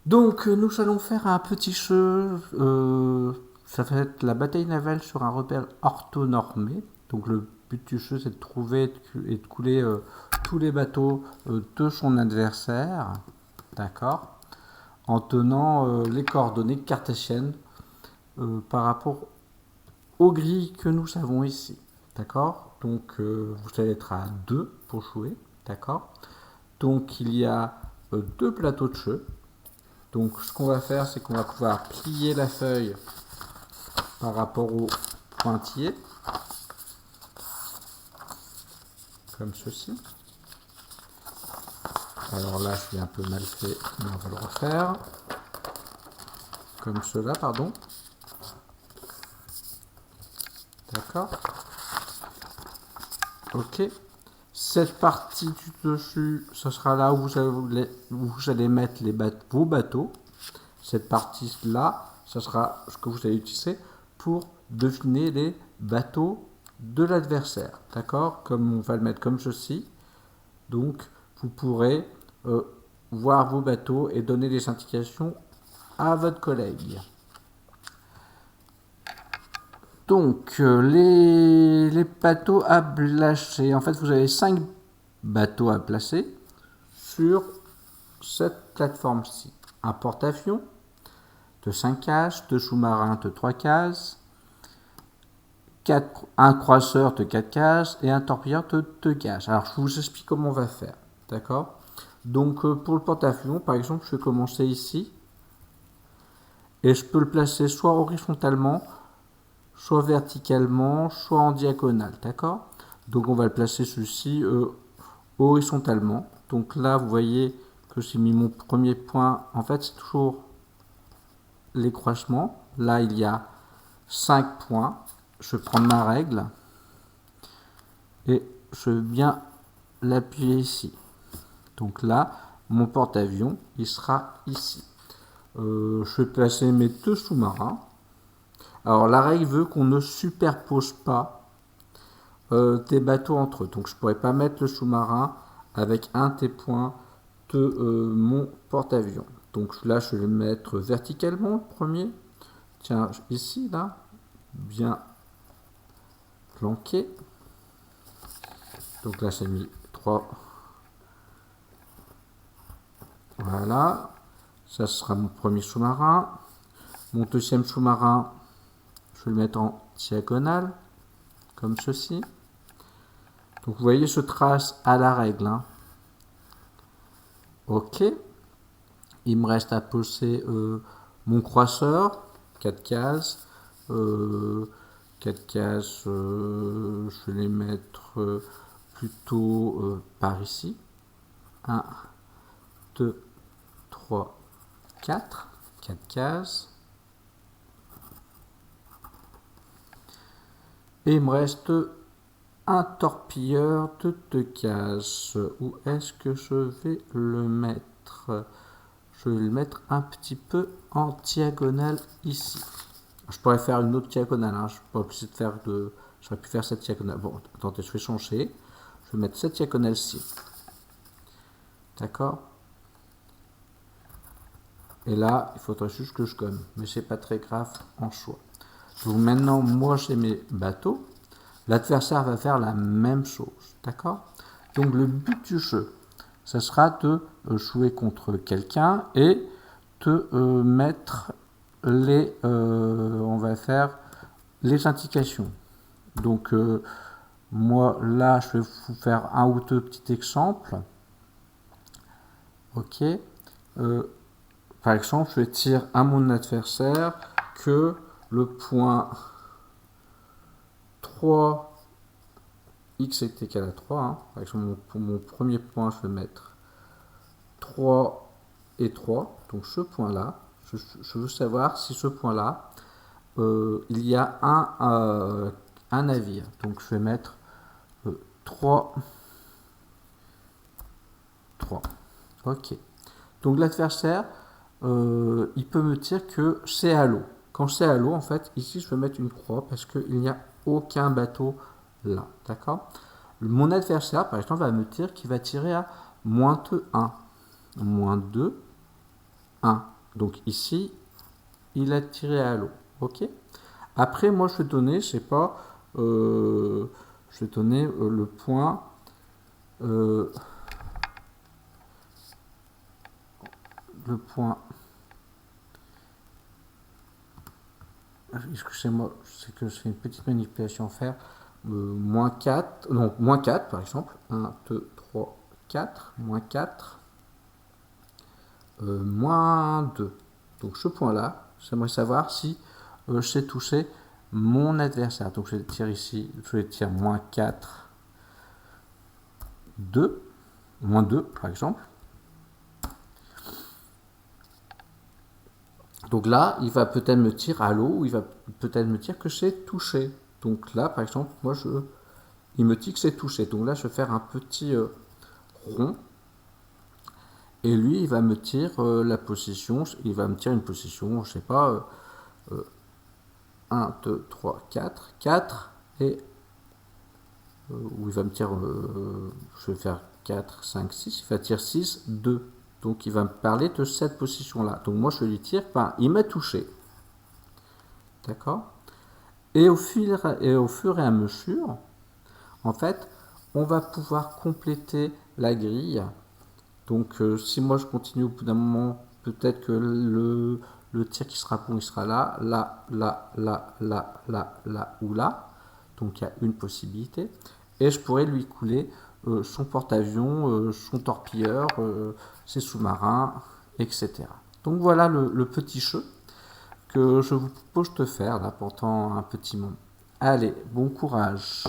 Donc, nous allons faire un petit jeu. Ça va être la bataille navale sur un rebelle orthonormé. Donc, le but du jeu, c'est de trouver et de couler tous les bateaux de son adversaire. D'accord. En tenant les coordonnées cartésiennes par rapport aux grilles que nous avons ici. D'accord. Donc, vous allez être à 2 pour jouer. D'accord. Donc, il y a deux plateaux de jeu. Donc ce qu'on va faire, c'est qu'on va pouvoir plier la feuille par rapport au pointillé, comme ceci. Alors là, je l'ai un peu mal fait, mais on va le refaire. Comme cela, pardon. D'accord. Ok. Cette partie du dessus, ce sera là où vous allez mettre vos bateaux. Cette partie-là, ce sera ce que vous allez utiliser pour deviner les bateaux de l'adversaire. D'accord. Comme on va le mettre comme ceci. Donc, vous pourrez voir vos bateaux et donner des indications à votre collègue. Donc, les bateaux à placer. En fait, vous avez 5 bateaux à placer sur cette plateforme-ci. Un porte-avions de 5 cases, 2 sous-marins de 3 cases, un croiseur de 4 cases et un torpilleur de 2 cases. Alors, je vous explique comment on va faire. D'accord. Donc, pour le porte-avions, par exemple, je vais commencer ici. Et je peux le placer soit horizontalement, soit verticalement, soit en diagonale. D'accord. Donc, on va le placer celui-ci horizontalement. Donc là, vous voyez que j'ai mis mon premier point. En fait, c'est toujours les croisements. Là, il y a 5 points. Je vais prendre ma règle et je vais bien l'appuyer ici. Donc là, mon porte-avions, il sera ici. Je vais placer mes deux sous-marins. Alors la règle veut qu'on ne superpose pas des bateaux entre eux. Donc je ne pourrais pas mettre le sous-marin avec un des points de mon porte-avions. Donc là, je vais le mettre verticalement, le premier. Tiens, ici, là, bien planqué. Donc là, j'ai mis 3. Voilà. Ça sera mon premier sous-marin. Mon deuxième sous-marin, je vais le mettre en diagonale, comme ceci. Donc vous voyez, je trace à la règle. Hein. Ok. Il me reste à poser mon croiseur, 4 cases. 4 cases, je vais les mettre plutôt par ici. 1, 2, 3, 4. 4 cases. Et il me reste un torpilleur de 2 cases. Où est-ce que je vais le mettre? Je vais le mettre un petit peu en diagonale ici. Je pourrais faire une autre diagonale. Hein. Je pourrais plus faire de. J'aurais pu faire cette diagonale. Bon, attendez, je vais changer. Je vais mettre cette diagonale-ci. D'accord. Et là, il faudrait juste que je gomme. Mais c'est pas très grave en choix. Donc maintenant, moi j'ai mes bateaux. L'adversaire va faire la même chose. D'accord. Donc le but du jeu, ça sera de jouer contre quelqu'un et de mettre on va faire les indications. Donc moi là, je vais vous faire un ou deux petits exemples. Ok. Par exemple, je vais dire à mon adversaire que le point 3 x est égal à 3. Hein. Par exemple, pour mon premier point, je vais mettre 3 et 3. Donc ce point-là, je veux savoir si ce point-là, il y a un navire. Donc je vais mettre 3, 3. Ok. Donc l'adversaire, il peut me dire que c'est à l'eau. Quand c'est à l'eau, en fait, ici je vais mettre une croix parce qu'il n'y a aucun bateau là. D'accord. Mon adversaire, par exemple, va me dire qu'il va tirer à -1, -2, 1. Donc ici, il a tiré à l'eau. Ok. Après, moi, je vais donner, je sais pas, je vais donner le point. Le point. Excusez-moi, c'est que je fais une petite manipulation à faire. Moins 4, non, moins 4 par exemple. 1, 2, 3, 4, moins 4, moins 2. Donc ce point-là, j'aimerais savoir si je sais toucher mon adversaire. Donc je tire ici, je tire moins 4, 2, moins 2 par exemple. Donc là, il va peut-être me tirer à l'eau, ou il va peut-être me dire que c'est touché. Donc là, par exemple, moi, il me dit que c'est touché. Donc là, je vais faire un petit rond. Et lui, il va me tirer la position. Il va me tirer une position, je sais pas, 1, 2, 3, 4. 4. Et où il va me tirer, je vais faire 4, 5, 6. Il va tirer 6, 2. Donc il va me parler de cette position-là. Donc moi, je lui tire, enfin, il m'a touché. D'accord. Et au fur et à mesure, en fait, on va pouvoir compléter la grille. Donc, si moi je continue au bout d'un moment, peut-être que le tir qui sera bon, il sera là, là, là, là, là, là, là ou là. Donc, il y a une possibilité. Et je pourrais lui couler son porte-avions, son torpilleur, ses sous-marins, etc. Donc, voilà le petit jeu que je vous propose de faire là pendant un petit moment. Allez, bon courage.